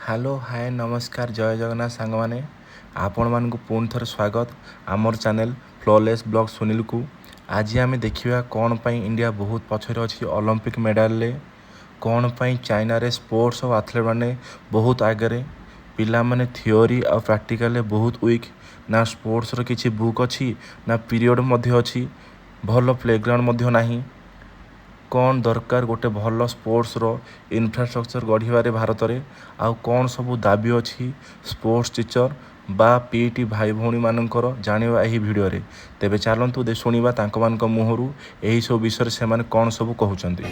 Hello hi नमस्कार जय जगन्नाथ सांग मैंने आपण मानक पुणी थर स्वागत आमर चैनल फ्लॉलेस ब्लॉग सुनील को। आज आम देखा कौन पाई इंडिया बहुत पछरे अच्छी ओलंपिक मेडाल ले कौन पाई चाइना रे स्पोर्ट्स और एथलीट माने बहुत आगे पिला माने थियोरी और प्रैक्टिकल बहुत वीक ना स्पोर्ट्स रो किछि बुक अच्छी ना पीरियड मध्य अच्छी भल प्लेग्राउंड मध्य नाही कौन दरकार गोटे भल स्पोर्ट्स रो इन्फ्रास्ट्रक्चर गढ़ भारत में आउ कौन सबू दाबी अच्छी स्पोर्ट्स टीचर बा पीटी भाई भौणी मानकर जानिबा एही वीडियो रे। तेबे चलतु शुणिबा तांको मानक मुहरु एही सब विषय से माने कौन सब कहउचंती।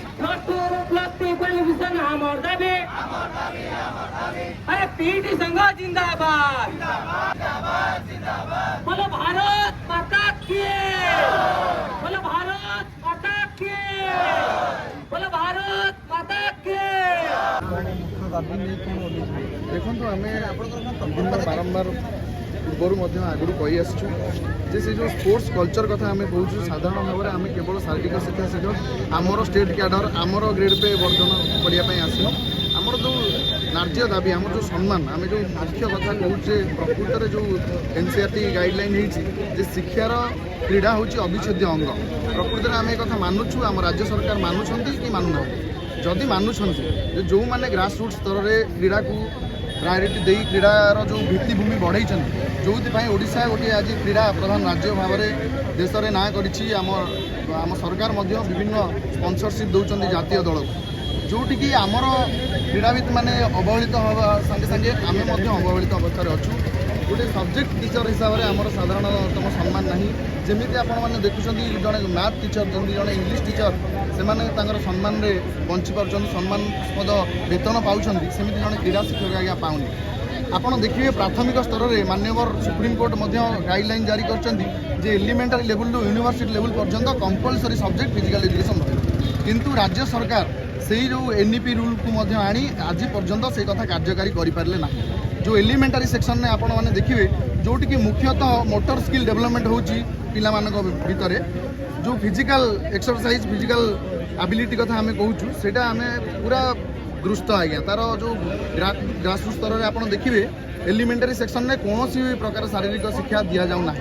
पीटी संघ जिंदाबाद बोलो भारत माता की बोलो भारत माता की बोलो भारत माता की। देखो आम विभिन्न बारंबार पूर्वर आगुरी कही आसचु से जो स्पोर्ट्स कल्चर कथा आम कहूँ साधारण भाव में आम केवल शारीरिक शिक्षा शिक्षक आमर स्टेट कैडर आमर ग्रेड पे वर्धन करने आसनु आमर जो न्याय दाबी आम जो सम्मान आम जो मुख्य कथा कहूचे प्रकृत जो एनसीईआरटी गाइडलाइन होती शिक्षार क्रीड़ा हूँ अविच्छेद्य अंग प्रकृत में आम एक मानुचु आम राज्य सरकार मानुंट कि मानुना जदि मानुंट जो मैंने ग्रास रूट स्तर में क्रीड़ा को प्रायोरिटी दे क्रीड़ार जो भित्तिभूमि बढ़ई जो ओडिशा गोटे आज क्रीड़ा प्रधान राज्य भाव में देश में ना करी आम सरकार विभिन्न स्पॉन्सरशिप दौरान जातीय दल को जोटिकी आमर क्रीड़ाविद मैंने अवहेलित हवा संगे संगे आम अवहेलित अवस्था अच्छु गोटे सब्जेक्ट टीचर हिसाब से आमर साधारणतम सम्मान ना जमी आपने देखुं जड़े मैथ टीचर जमी जड़े इंग्लीश टीचर से सम्मान में बंची पार्छ सम्मानस्पद वेतन पाँच सेमती जड़े क्रीड़ा शिक्षक आज्ञा पाऊनी। आपड़ देखिए प्राथमिक स्तर में मान्यवर सुप्रीम कोर्ट गाइडलाइन जारी कर एलिमेंटारी लेवल टू यूनिवर्सिटी लेवल पर्यंत कंपलसरी सब्जेक्ट फिजिकल एजुकेशन रही किंतु राज्य सरकार से जो एनईपी रूल को आनी आज पर्यंत से कथा कार्यकारी करें ना। जो एलिमेंटारी सेक्शन में आपण मैंने देखिए जोटि मुख्यतः मोटर स्किल डेवलपमेंट होची पिला मानक भितर जो फिजिकल एक्सरसाइज फिजिकल एबिलिटी कथा आम कहूँ से पूरा दुरुस्त आज्ञा तार जो ग्रास रूट स्तर में आप देखिए एलिमेंटारी सेक्शन में कौन सी प्रकार शारीरिक शिक्षा दि जाऊना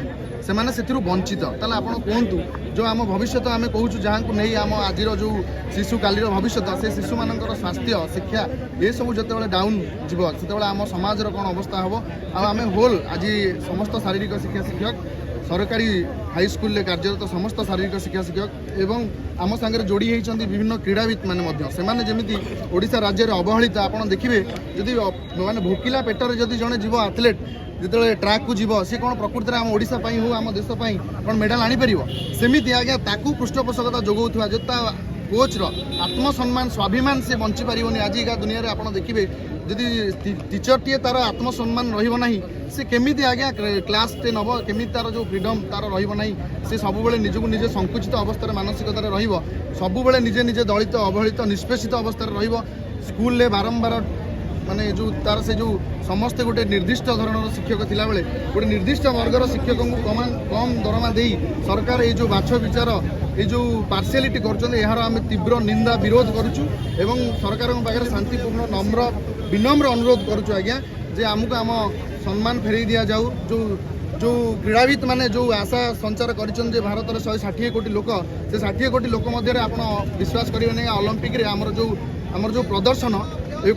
से वंचित ताल आप कहतु जो आम भविष्य आम कहूँ जहाँ को नहीं आम आज जो शिशु कालीर भविष्य से शिशु मान स्वास्थ्य शिक्षा ये सब जो डाउन जीव से आम समाज कौन अवस्था हम आम होल आज समस्त शारीरिक शिक्षा शिक्षक सरकारी हाई स्कूल कार्यरत समस्त शारीरिक शिक्षा शिक्षक एवं आम सागर जोड़ी होती विभिन्न क्रीड़ाविद मैंने जमी ओडिशा राज्य में अवहेलित आप देखिए जदि माने भोकिला पेटर जदि जड़े जीव एथलीट जो ट्रैक को जीव सी कौन प्रकृति में आम ओडिशा हो आम देश कौन मेडाल आनीपर सेमती आज्ञा ताकू पृष्ठपोषकता जोगाउवा जो कोचर आत्मसम्मान स्वाभिमान से बंची पारनी आजिका दुनिया में आप देखिए जदि टीचर टीए तार आत्मसम्मान रही से केमी आज्ञा क्लास टे नब केमी तार जो फ्रीडम तार रही से सब निजक निजे संकुचित अवस्था मानसिकतार रबुबले निजे निजे दलित अवहेलित निष्पेषित अवस्था स्कूल बारंबार माने जो तार से जो समस्ते गोटे निर्दिष्ट धरण शिक्षक थिला बेले गोटे निर्दिष्ट वर्गर शिक्षक को कम दरमा दे सरकार ये जो बाछ विचार ये जो पार्शियालिटी कर तीव्र निंदा विरोध करुचु एवं सरकार पाखे शांतिपूर्ण नम्र विनम्र अनुरोध करुचु आज्ञा जे आमको आम सम्मान फेरई दि जाऊ जो क्रीड़ाविद माने जो आशा संचार कर भारत में 160 कोटी लोक से 60 कोटी लोक मध्य आप विश्वास करेंगे ओलंपिक रे आमर जो प्रदर्शन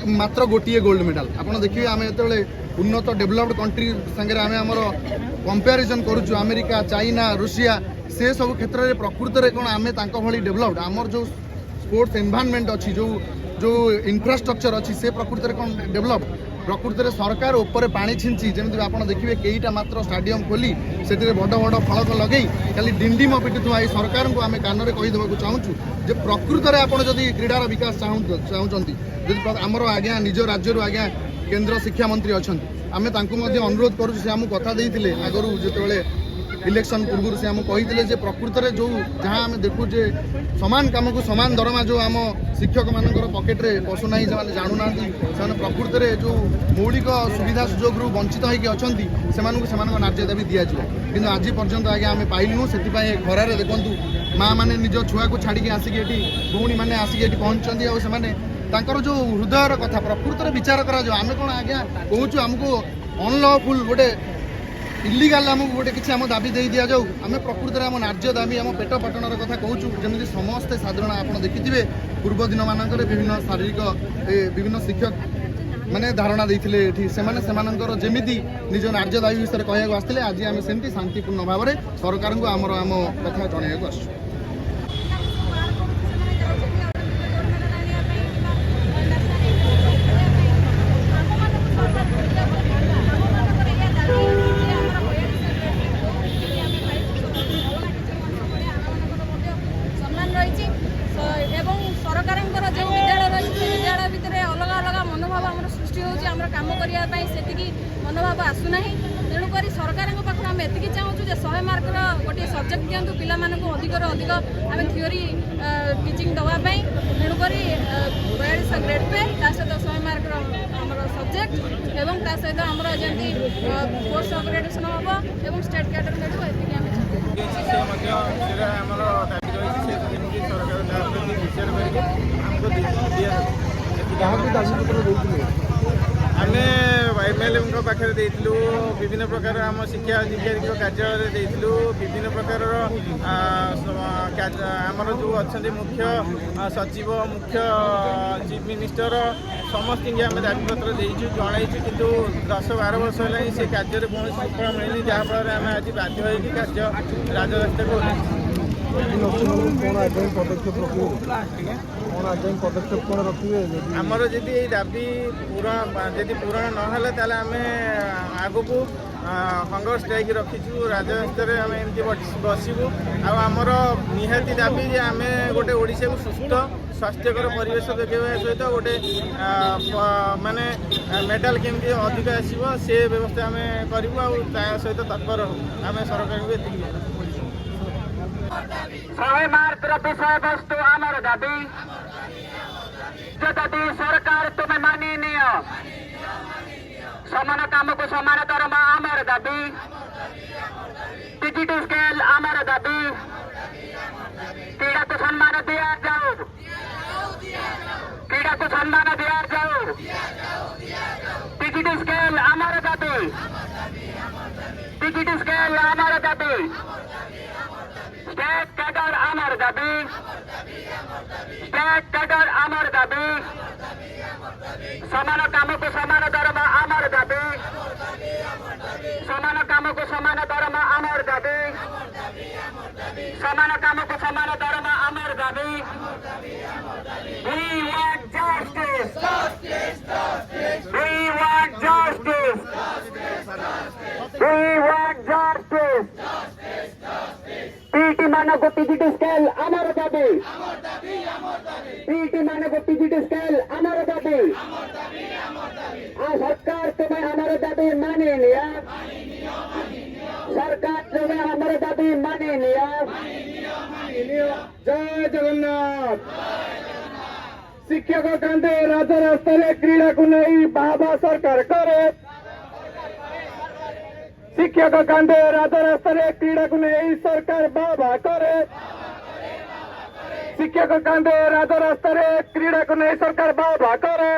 मात्र गोटे गोल्ड मेडल आप देखिए आम जो उन्नत डेभलप्ड कंट्री सागर आम कंपेरिजन करुचु अमेरिका चाइना रूसिया से सब क्षेत्र में प्रकृत में कौन आम भली डेभलप्ड आमर जो स्पोर्ट्स एनवायरनमेंट अच्छी जो इंफ्रास्ट्रक्चर अच्छी से प्रकृत में कौन डेभलप्ड प्रकृत में सरकार ऊपर पानी छिंची जमी आप देखिए कईटा मात्र स्टाडियम खोली से बड़ बड़ फलक लगे खाली डिंडिम पिटुवा सरकार को आम कान में कहीदेक चाहूँ जे प्रकृत में आप जदि क्रीडार विकास चाहूँगी आमर आज्ञा निज राज्य आज्ञा केंद्र शिक्षा मंत्री अच्छा आम अनुरोध करूँ से आमको कथा देते आगु जो इलेक्शन पूर्व से आमको कही प्रकृत में जो जहाँ आम देखुचे समान काम को समान दरमा जो आम शिक्षक मान पकेट्रे पशुना से जानूना से प्रकृत में जो मौलिक सुविधा सुजोग वंचित होगी अच्छा से न्याय दाबी दि जाए कि आज पर्यंत आज्ञा आम पाइलुँ से खरारे देखूँ माँ मैंने निज छुआ को छाड़ी आसिक भौणी मैंने आसिक पहुँचती तांकर जो हृदयर कथा प्रकृत विचार करा आम कौन आज्ञा कहूँ आमको अनलफुल गोटे इलिगाल आमको गोटे किसी आम दाबी दे दि जाऊ आम प्रकृत में आम नार्य दाबी आम पेट पाटनर कथा कहूँ जमी समस्ते साधारण आप देखिथे पूर्व दिन मानक विभिन्न शारीरिक विभिन्न शिक्षक माने धारणा देते ये जमीती निज नार्य दाबी विषय कहूँ आसते आज आम सेमती शांतिपूर्ण भाव में सरकार को आम कथा जनवाक आस सरकार जो विद्यालय रही है विद्यालय भितर अलग अलग मनोभाव आम सृष्टि होमर कम करने से मनोभाव आसूना तेणुक सरकार पाखु आम एति चाहूँ 100 मार्कर गोटे सब्जेक्ट दिंतु पिला अधिक अधिक आम थियोरी टीचिंग दवाई तेणुक 42 ग्रेड पे सहित 100 मार्कर आम सब्जेक्ट एवं सहित आम जमी पोस्ट अपग्रेडेसन हम और स्टेट कैडर आम एमएलए पाखे विभिन्न प्रकार आम शिक्षा अधिकारी कार्यालय देलु विभिन्न प्रकार आमर जो अच्छा मुख्य सचिव मुख्य चीफ मिनिस्टर समस्त आम दाबीपत्र देचु जनईचु किंतु 10-12 वर्ष है से कार्य कौन सफल मिलनी जहाँफल आम आज बाध्य हो कार्य राजरास्ता को आमर जदि दाबी पूरण ना आम आग को हंगर स्ट्राइक रखीचु राजरास्ता आम एमती बसबू आमर निहाती दाबी आम गोटे ओडिशा को सुस्थ स्वास्थ्यकर परिवेश देखा सहित गोटे माने मेडल केमती अधिक आसो से व्यवस्था आम करूँ सहित तत्पर आम सरकार को ये 100 मार्कर विषय वस्तु आमर दाबी जदि सरकार तुम्हें मानी नियो समान काम को समान दरमा आमर दाबी डिजिटल स्केल आमर दाबी क्रीड़ा को सम्मान दिया जाओ क्रीड़ा को सम्मान दिया जाओ डिजिटल स्केल आमर दाबी डिजिटल स्केल आमर दाबी स्टेट कैडर आमर दाबी स्टेट कैडर आमर दाबी समान काम को समान दरमा आमर दाबी समान काम को समान दरमा आमर दाबी समान काम को समान दरमा आमर दाबी We want justice. We want justice. We want justice. PT मानक को टिजिट स्केल आमर दाबी पीटी मानक को टिजिट स्केल आमर दाबी सरकार तुम्हें हमारे दाबी मानी लिया सरकार तुम्हें हमारे दाबी मानी लिया जय जगन्नाथ शिक्षक कांदे राजरास्ता क्रीड़ा को नहीं बाबा सरकार करे शिक्षक कांदे राजरास्ता क्रीड़ा को नहीं सरकार बाबा करे शिक्षक कांदे राजरास्ता क्रीड़ा को नहीं सरकार बाबा करे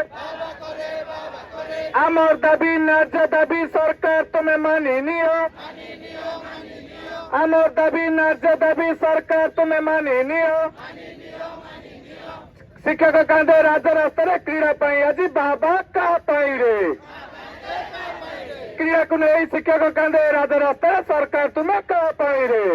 आमर दाबी न्याय दाबी सरकार तुम्हें मानी नियो आमर दाबी न्याय दाबी सरकार तुम्हें मानी नियो शिक्षक कांदे राजरास्ता क्रीड़ा आज बाबा कहा रे क्रीड़ा को नहीं शिक्षक कांदे राजरास्ता सरकार तुम्हें कहा रे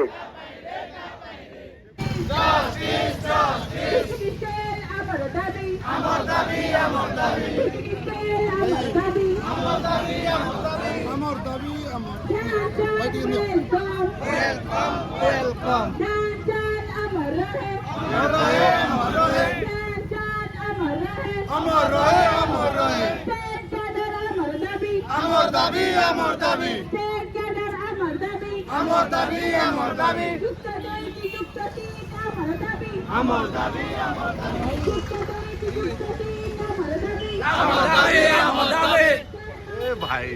भाई